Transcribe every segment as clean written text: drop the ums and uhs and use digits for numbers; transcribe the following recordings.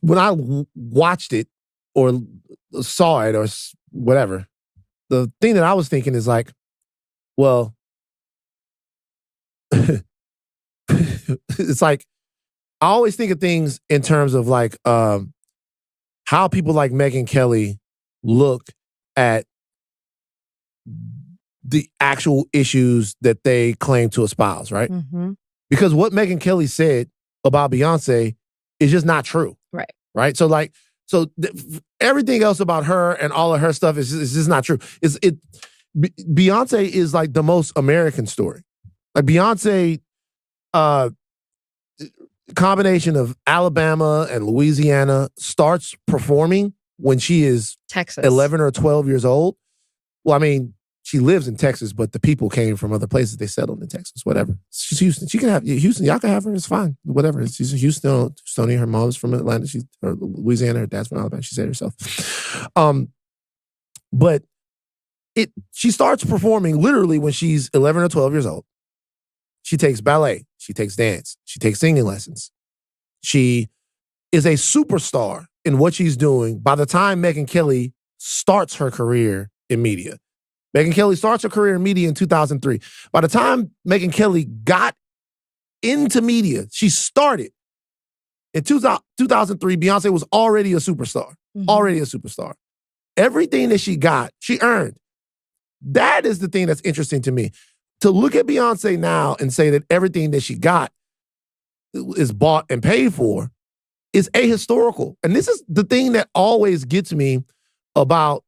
when I watched it or saw it or whatever, the thing that I was thinking is like, well, it's like I always think of things in terms of like how people like Megyn Kelly look at the actual issues that they claim to espouse, right? Mm-hmm. Because what Megyn Kelly said about Beyonce is just not true. Right. Right? So like, everything else about her and all of her stuff is just not true. Beyonce is like the most American story. Like Beyonce, combination of Alabama and Louisiana, starts performing when she is Texas. 11 or 12 years old. Well, I mean, she lives in Texas, but the people came from other places. They settled in Texas, whatever. She's Houston. She can have Houston. Y'all can have her. It's fine. Whatever. She's a Houstonian. Her mom's from Atlanta. She's or Louisiana. Her dad's from Alabama. She said herself. But she starts performing literally when she's 11 or 12 years old. She takes ballet. She takes dance. She takes singing lessons. She is a superstar in what she's doing by the time Megyn Kelly starts her career in media. Megyn Kelly starts her career in media in 2003. By the time Megyn Kelly got into media, she started. In 2003, Beyonce was already a superstar. Mm-hmm. Already a superstar. Everything that she got, she earned. That is the thing that's interesting to me. To look at Beyonce now and say that everything that she got is bought and paid for is ahistorical. And this is the thing that always gets me about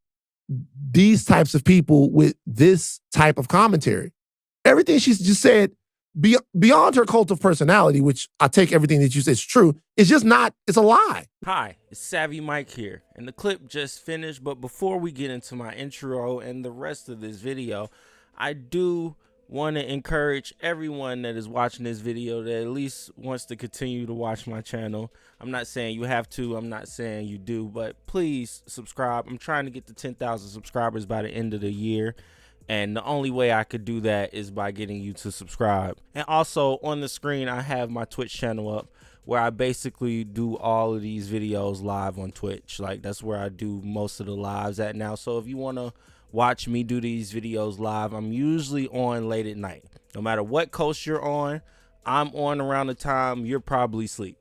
these types of people with this type of commentary. Everything she's just said, beyond her cult of personality, which I take everything that you said is true, it's just not, it's a lie. Hi, it's Savvy Mike here, and the clip just finished, but before we get into my intro and the rest of this video, I do want to encourage everyone that is watching this video that at least wants to continue to watch my channel. I'm not saying you have to, I'm not saying you do, but please subscribe. I'm trying to get to 10,000 subscribers by the end of the year, and the only way I could do that is by getting you to subscribe. And also on the screen, I have my Twitch channel up where I basically do all of these videos live on Twitch. Like, that's where I do most of the lives at now. So if you want to watch me do these videos live, I'm usually on late at night. No matter what coast you're on, I'm on around the time you're probably asleep.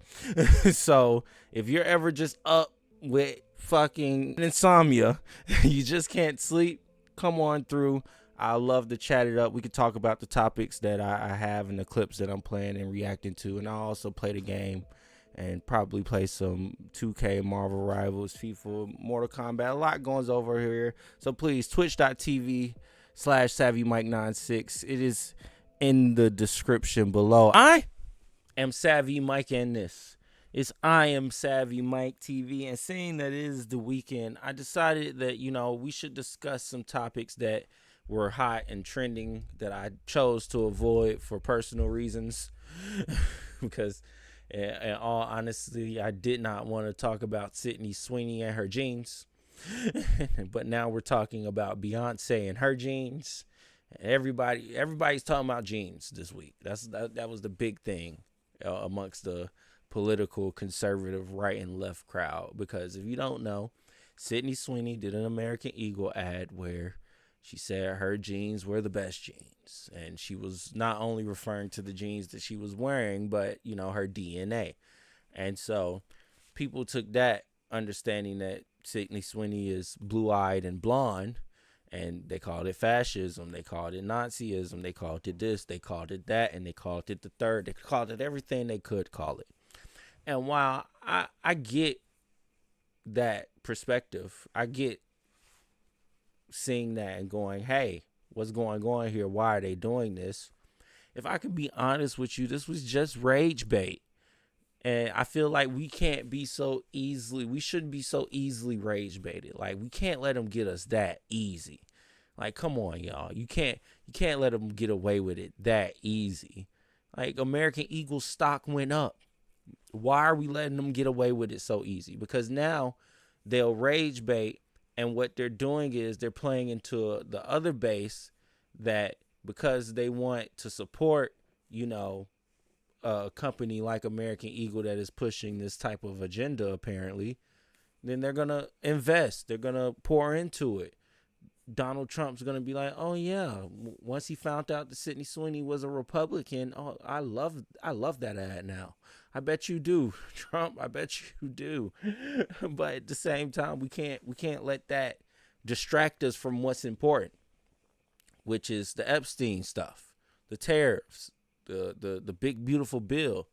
So if you're ever just up with fucking insomnia, you just can't sleep, come on through. I love to chat it up. We could talk about the topics that I have and the clips that I'm playing and reacting to. And I'll also play the game and probably play some 2K, Marvel Rivals, FIFA, Mortal Kombat. A lot goes over here. So please, twitch.tv/SavvyMike96. It is in the description below. I am Savvy Mike, and this is I Am Savvy Mike TV. And seeing that it is the weekend, I decided that, we should discuss some topics that were hot and trending that I chose to avoid for personal reasons. Because in all honesty, I did not want to talk about Sydney Sweeney and her jeans. But now we're talking about Beyonce and her jeans. Everybody's talking about jeans this week. That was the big thing amongst the political conservative right and left crowd. Because if you don't know, Sydney Sweeney did an American Eagle ad where she said her jeans were the best jeans. And she was not only referring to the jeans that she was wearing, but, her DNA. And so people took that understanding that Sydney Sweeney is blue-eyed and blonde, and they called it fascism. They called it Nazism. They called it this. They called it that. And they called it the third. They called it everything they could call it. And while I get that perspective, I get seeing that and going, hey, what's going on here? Why are they doing this? If I could be honest with you, this was just rage bait. And I feel like we shouldn't be so easily rage baited. Like, we can't let them get us that easy. Like, come on, y'all. You can't let them get away with it that easy. Like, American Eagle stock went up. Why are we letting them get away with it so easy? Because now they'll rage bait. And what they're doing is they're playing into the other base that because they want to support, a company like American Eagle that is pushing this type of agenda, apparently, then they're going to invest. They're going to pour into it. Donald Trump's going to be like, oh, yeah, once he found out that Sydney Sweeney was a Republican, oh, I love that ad now. I bet you do, Trump. I bet you do. But at the same time, we can't let that distract us from what's important, which is the Epstein stuff, the tariffs, the big beautiful bill,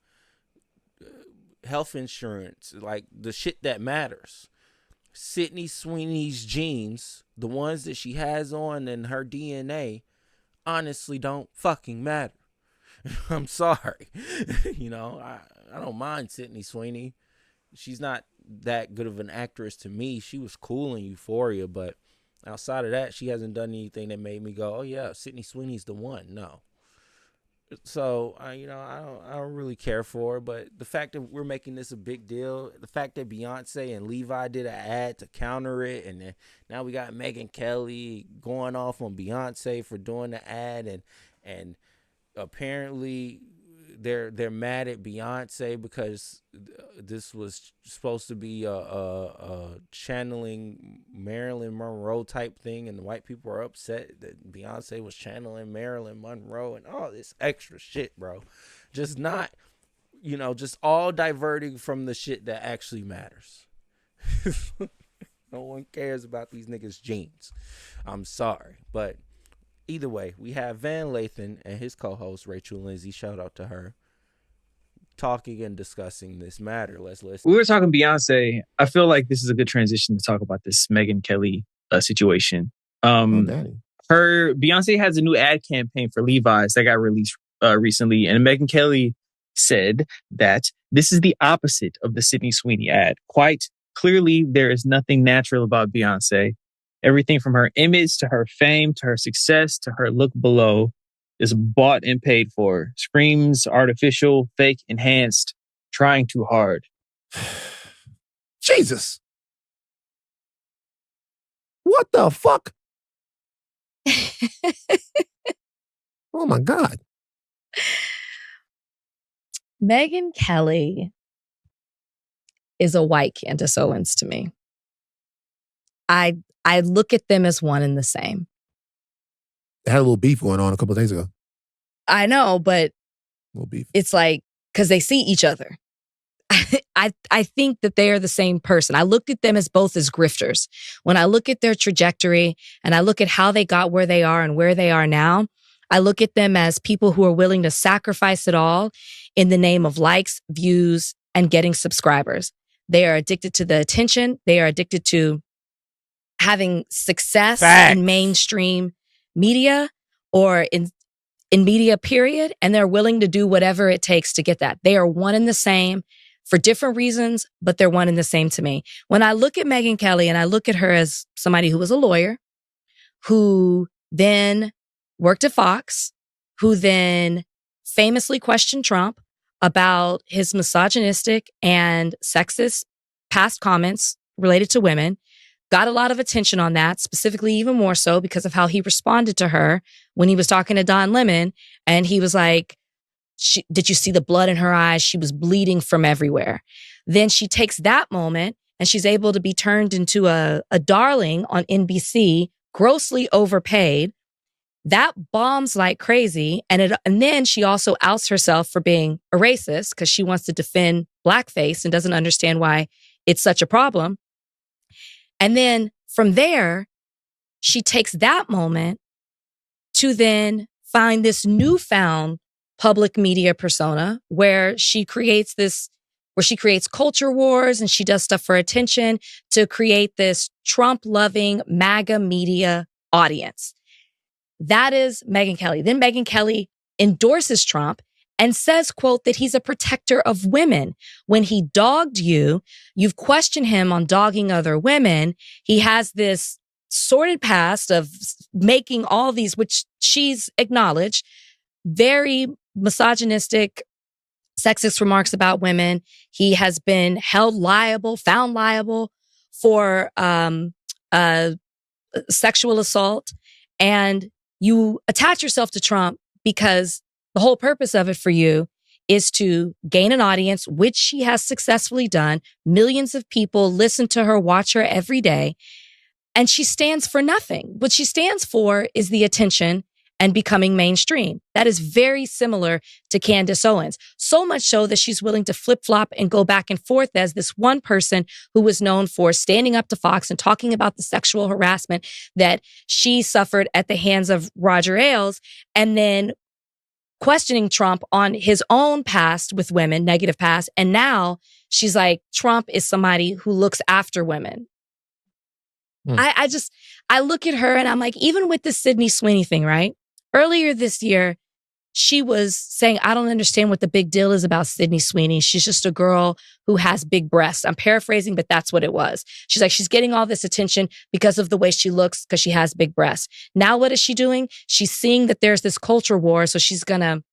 health insurance, like the shit that matters. Sydney Sweeney's genes, the ones that she has on in her DNA, honestly don't fucking matter. I'm sorry. I don't mind Sydney Sweeney. She's not that good of an actress to me. She was cool in Euphoria, but outside of that, she hasn't done anything that made me go, oh yeah, Sydney Sweeney's the one. No. So I don't really care for her, but the fact that we're making this a big deal, the fact that Beyonce and Levi did an ad to counter it, and then now we got Megyn Kelly going off on Beyonce for doing the ad, and apparently they're mad at Beyonce because this was supposed to be a channeling Marilyn Monroe type thing, and the white people are upset that Beyonce was channeling Marilyn Monroe and all this extra shit, bro. Just not, just all diverting from the shit that actually matters. No one cares about these niggas' genes. I'm sorry, but either way, we have Van Lathan and his co-host Rachel Lindsay, shout out to her, talking and discussing this matter. Let's listen. We were talking Beyonce. I feel like this is a good transition to talk about this Megyn Kelly situation. Beyonce has a new ad campaign for Levi's that got released recently, and Megyn Kelly said that this is the opposite of the Sydney Sweeney ad. Quite clearly, there is nothing natural about Beyonce. Everything from her image to her fame to her success to her look below is bought and paid for. Screams artificial, fake, enhanced, trying too hard. Jesus. What the fuck? Oh my God. Megyn Kelly is a white Candace Owens to me. I look at them as one and the same. They had a little beef going on a couple of days ago. I know, but little beef. It's like, because they see each other. I think that they are the same person. I looked at them as both as grifters. When I look at their trajectory and I look at how they got where they are and where they are now, I look at them as people who are willing to sacrifice it all in the name of likes, views, and getting subscribers. They are addicted to the attention. They are addicted to having success in mainstream media or in media, period. And they're willing to do whatever it takes to get that. They are one and the same for different reasons, but they're one and the same to me. When I look at Megyn Kelly and I look at her as somebody who was a lawyer, who then worked at Fox, who then famously questioned Trump about his misogynistic and sexist past comments related to women, got a lot of attention on that, specifically even more so because of how he responded to her when he was talking to Don Lemon. And he was like, did you see the blood in her eyes? She was bleeding from everywhere. Then she takes that moment and she's able to be turned into a darling on NBC, grossly overpaid. That bombs like crazy. And then she also outs herself for being a racist because she wants to defend blackface and doesn't understand why it's such a problem. And then from there, she takes that moment to then find this newfound public media persona where she creates culture wars and she does stuff for attention to create this Trump-loving MAGA media audience. That is Megyn Kelly. Then Megyn Kelly endorses Trump and says, quote, that he's a protector of women. When he dogged you, you've questioned him on dogging other women. He has this sordid past of making all these, which she's acknowledged, very misogynistic, sexist remarks about women. He has been found liable for sexual assault. And you attach yourself to Trump because the whole purpose of it for you is to gain an audience, which she has successfully done. Millions of people listen to her, watch her every day. And she stands for nothing. What she stands for is the attention and becoming mainstream. That is very similar to Candace Owens. So much so that she's willing to flip-flop and go back and forth as this one person who was known for standing up to Fox and talking about the sexual harassment that she suffered at the hands of Roger Ailes, and then questioning Trump on his own past with women, negative past. And now she's like, Trump is somebody who looks after women. I look at her and I'm like, even with the Sydney Sweeney thing, right? Earlier this year, she was saying, I don't understand what the big deal is about Sydney Sweeney. She's just a girl who has big breasts. I'm paraphrasing, but that's what it was. She's like, she's getting all this attention because of the way she looks, because she has big breasts. Now, what is she doing? She's seeing that there's this culture war. So she's going to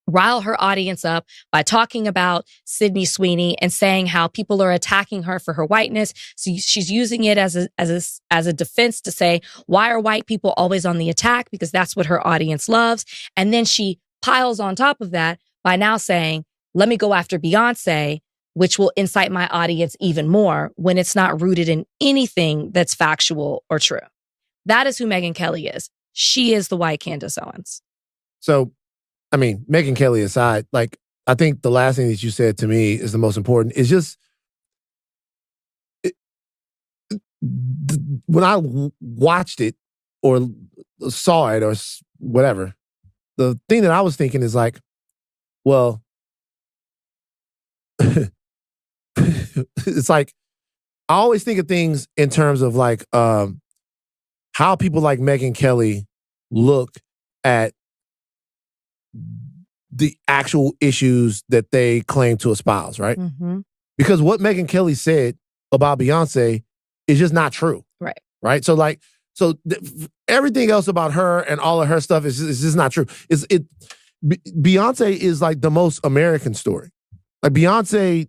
rile her audience up by talking about Sydney Sweeney and saying how people are attacking her for her whiteness. So she's using it as a defense to say, why are white people always on the attack? Because that's what her audience loves. And then she piles on top of that by now saying, let me go after Beyoncé, which will incite my audience even more, when it's not rooted in anything that's factual or true. That is who Megyn Kelly is. She is the white Candace Owens. So, I mean, Megyn Kelly aside, like, I think the last thing that you said to me is the most important. Is just, when I watched it or saw it or whatever, the thing that I was thinking is like, well, it's like, I always think of things in terms of like how people like Megyn Kelly look at the actual issues that they claim to espouse, right? Mm-hmm. Because what Megyn Kelly said about Beyoncé is just not true. Right. Right? So like, everything else about her and all of her stuff is just not true. Beyoncé is like the most American story. Like Beyoncé,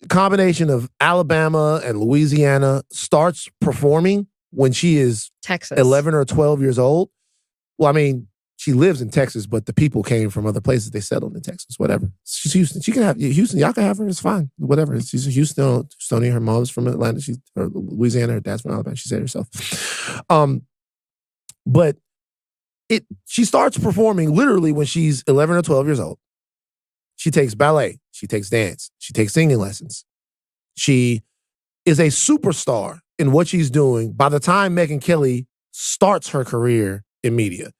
combination of Alabama and Louisiana, starts performing when she is Texas 11 or 12 years old. Well, I mean, she lives in Texas, but the people came from other places. They settled in Texas, whatever. She's Houston. She can have Houston. Y'all can have her. It's fine. Whatever. She's a Houstonian. Her mom's from Atlanta. She's Louisiana. Her dad's from Alabama. She said herself. But she starts performing literally when she's 11 or 12 years old. She takes ballet. She takes dance. She takes singing lessons. She is a superstar in what she's doing by the time Megyn Kelly starts her career in media.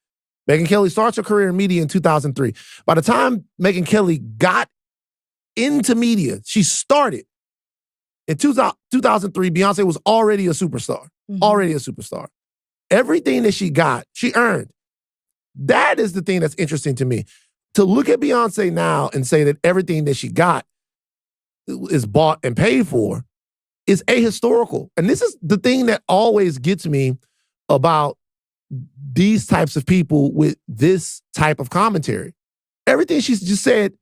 Megyn Kelly starts her career in media in 2003. By the time Megyn Kelly got into media, she started. In 2003, Beyoncé was already a superstar. Mm-hmm. Already a superstar. Everything that she got, she earned. That is the thing that's interesting to me. To look at Beyoncé now and say that everything that she got is bought and paid for is ahistorical. And this is the thing that always gets me about these types of people with this type of commentary. Everything she's just said,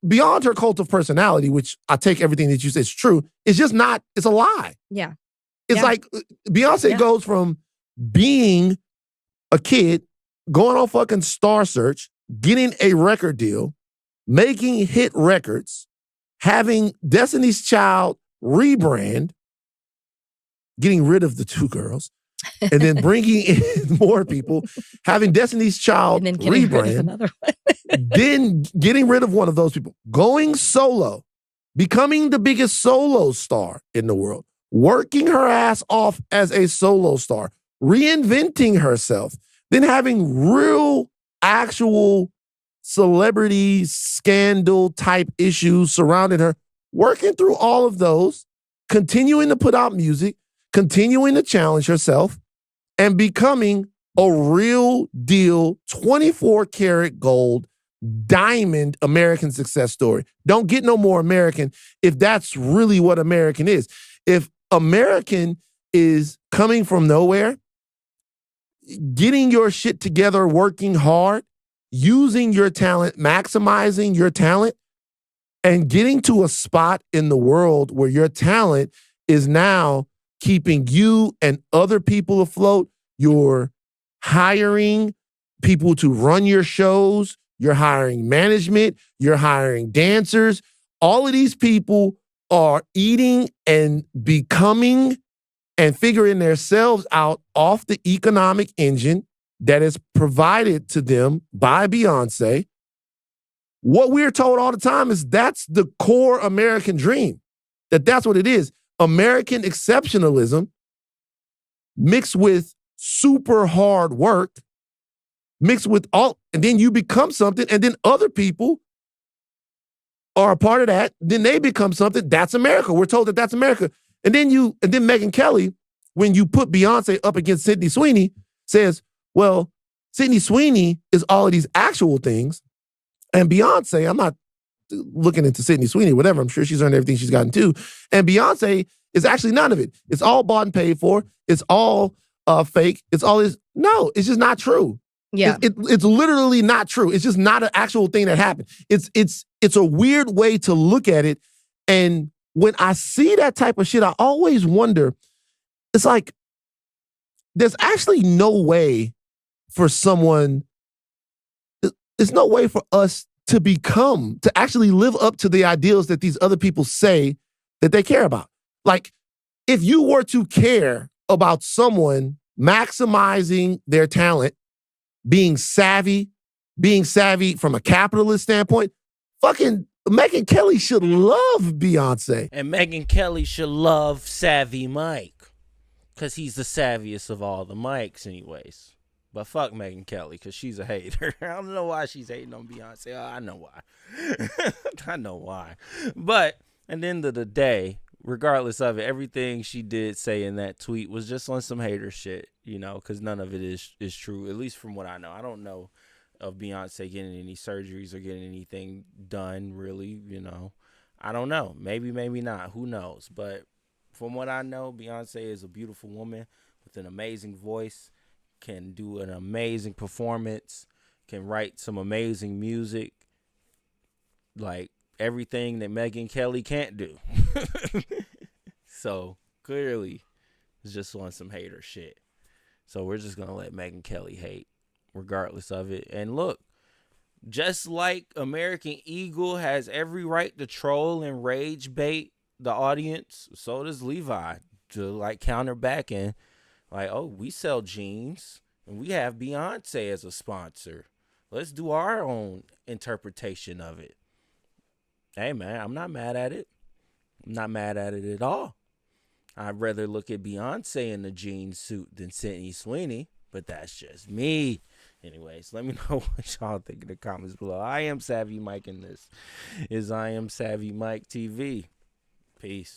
beyond her cult of personality, which I take everything that you said is true, it's just not, it's a lie. Yeah. It's like Beyoncé goes from being a kid, going on fucking Star Search, getting a record deal, making hit records, having Destiny's Child rebrand, getting rid of the two girls, and then bringing in more people, having Destiny's Child and then rebrand, then getting rid of one of those people, going solo, becoming the biggest solo star in the world, working her ass off as a solo star, reinventing herself, then having real, actual celebrity scandal type issues surrounding her, working through all of those, continuing to put out music, continuing to challenge herself, and becoming a real deal 24 karat gold diamond American success story. Don't get no more American if that's really what American is. If American is coming from nowhere, getting your shit together, working hard, using your talent, maximizing your talent, and getting to a spot in the world where your talent is now keeping you and other people afloat. You're hiring people to run your shows. you're hiring management, you're hiring dancers. All of these people are eating and becoming and figuring themselves out off the economic engine that is provided to them by Beyoncé. What we're told all the time is that's the core American dream, that's what it is. American exceptionalism mixed with super hard work, mixed with all, and then you become something, and then other people are a part of that, then they become something. That's America. We're told that that's America. And then Megyn Kelly, when you put Beyoncé up against Sydney Sweeney, says, well, Sydney Sweeney is all of these actual things. And Beyoncé, I'm not looking into Sydney Sweeney, whatever. I'm sure she's earned everything she's gotten to. And Beyoncé is actually none of it. It's all bought and paid for. It's all fake. It's all this. No, it's just not true. Yeah. It's literally not true. It's just not an actual thing that happened. It's a weird way to look at it. And when I see that type of shit, I always wonder, it's like, there's actually no way for someone, there's no way for us to actually live up to the ideals that these other people say that they care about. Like, if you were to care about someone maximizing their talent, being savvy from a capitalist standpoint, fucking Megyn Kelly should love Beyoncé. And Megyn Kelly should love Savvy Mike, because he's the savviest of all the Mikes anyways. But fuck Megyn Kelly, because she's a hater. I don't know why she's hating on Beyonce. Oh, I know why. I know why. But at the end of the day, regardless of it, everything she did say in that tweet was just on some hater shit, because none of it is true, at least from what I know. I don't know of Beyonce getting any surgeries or getting anything done, really, I don't know. Maybe not. Who knows? But from what I know, Beyonce is a beautiful woman with an amazing voice, can do an amazing performance, can write some amazing music, like everything that Megyn Kelly can't do. So clearly it's just on some hater shit. So we're just going to let Megyn Kelly hate regardless of it. And look, just like American Eagle has every right to troll and rage bait the audience, so does Levi, to counter back and oh, we sell jeans and we have Beyonce as a sponsor. Let's do our own interpretation of it. Hey, man, I'm not mad at it. I'm not mad at it at all. I'd rather look at Beyonce in the jean suit than Sydney Sweeney, but that's just me. Anyways, let me know what y'all think in the comments below. I am Savvy Mike, and this is I Am Savvy Mike TV. Peace.